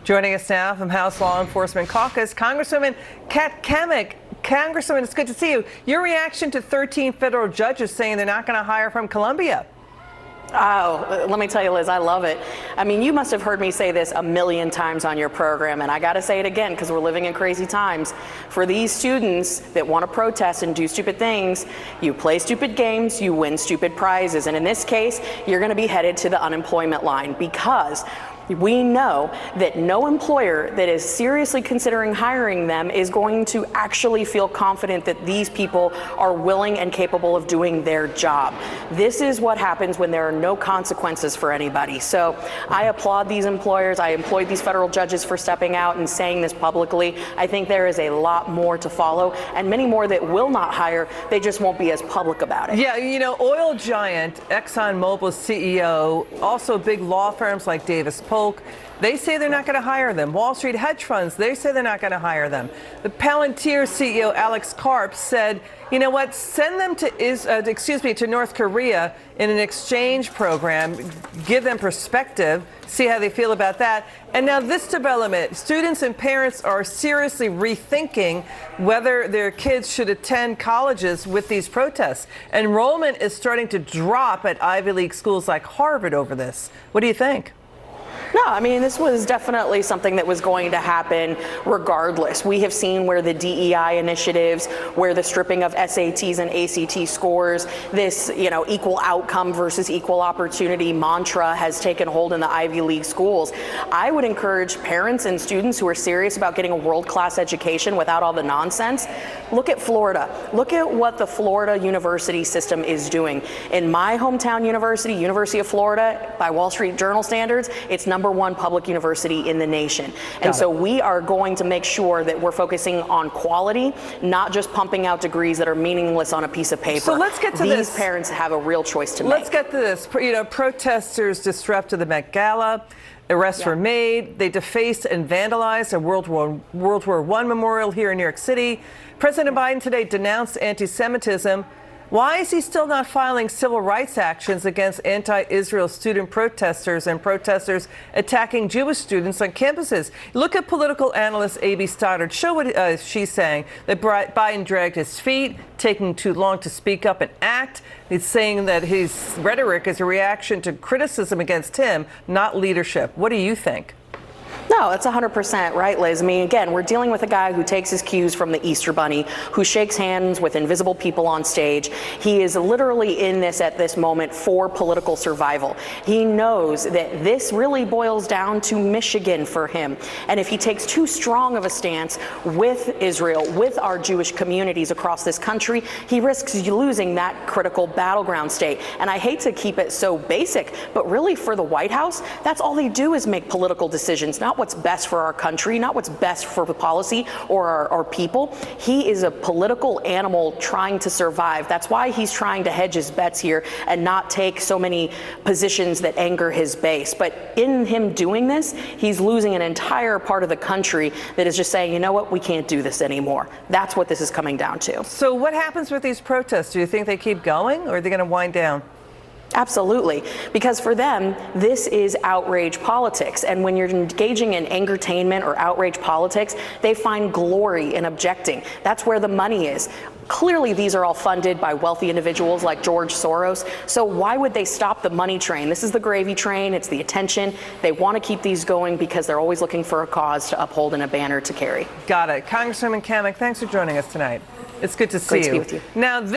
Joining us now from House Law Enforcement Caucus, Congresswoman Cammack. Congresswoman, it's good to see you. Your reaction to 13 federal judges saying they're not going to hire from Columbia. Oh, let me tell you, Liz, I love it. I mean, you must have heard me say this a million times on your program, and I got to say it again because we're living in crazy times. For these students that want to protest and do stupid things, you play stupid games, you win stupid prizes. And in this case, you're going to be headed to the unemployment line because we know that no employer that is seriously considering hiring them is going to actually feel confident that these people are willing and capable of doing their job. This is what happens when there are no consequences for anybody. So I applaud these employers. I applaud these federal judges for stepping out and saying this publicly. I think there is a lot more to follow and many more that will not hire. They just won't be as public about it. Yeah, you know, oil giant ExxonMobil's CEO, also big law firms like Davis Polk, they say they're not going to hire them. Wall Street hedge funds, they say they're not going to hire them. The Palantir CEO Alex Karp said, you know what, send them to North Korea in an exchange program, give them perspective, see how they feel about that. And now this development, students and parents are seriously rethinking whether their kids should attend colleges with these protests. Enrollment is starting to drop at Ivy League schools like Harvard over this. What do you think? No, I mean, this was definitely something that was going to happen regardless. We have seen where the DEI initiatives, where the stripping of SATs and ACT scores, this, equal outcome versus equal opportunity mantra has taken hold in the Ivy League schools. I would encourage parents and students who are serious about getting a world-class education without all the nonsense, look at Florida. Look at what the Florida university system is doing. In my hometown university, University of Florida, by Wall Street Journal standards, it's #1 public university in the nation. And so we are going to make sure that we're focusing on quality, not just pumping out degrees that are meaningless on a piece of paper. So let's get to this. These parents have a real choice to make. Let's get to this. Protesters disrupted the Met Gala. Arrests were made. They defaced and vandalized a World War I memorial here in New York City. President Biden today denounced anti-Semitism. Why is he still not filing civil rights actions against anti-Israel student protesters and protesters attacking Jewish students on campuses? Look at political analyst A.B. Stoddard. Show what she's saying, that Biden dragged his feet, taking too long to speak up and act. He's saying that his rhetoric is a reaction to criticism against him, not leadership. What do you think? No, that's 100% right, Liz. I mean, again, we're dealing with a guy who takes his cues from the Easter Bunny, who shakes hands with invisible people on stage. He is literally in this at this moment for political survival. He knows that this really boils down to Michigan for him. And if he takes too strong of a stance with Israel, with our Jewish communities across this country, he risks losing that critical battleground state. And I hate to keep it so basic, but really for the White House, that's all they do is make political decisions, not what's best for our country, not what's best for the policy or our people. He is a political animal trying to survive. That's why he's trying to hedge his bets here and not take so many positions that anger his base. But in him doing this, he's losing an entire part of the country that is just saying, you know what, we can't do this anymore. That's what this is coming down to. So what happens with these protests? Do you think they keep going, or are they going to wind down? Absolutely, because for them, this is outrage politics. And when you're engaging in angertainment or outrage politics, they find glory in objecting. That's where the money is. Clearly, these are all funded by wealthy individuals like George Soros. So why would they stop the money train? This is the gravy train. It's the attention. They want to keep these going because they're always looking for a cause to uphold and a banner to carry. Got it. Congresswoman Cammack, thanks for joining us tonight. It's good to see you. Great to be with you. Now,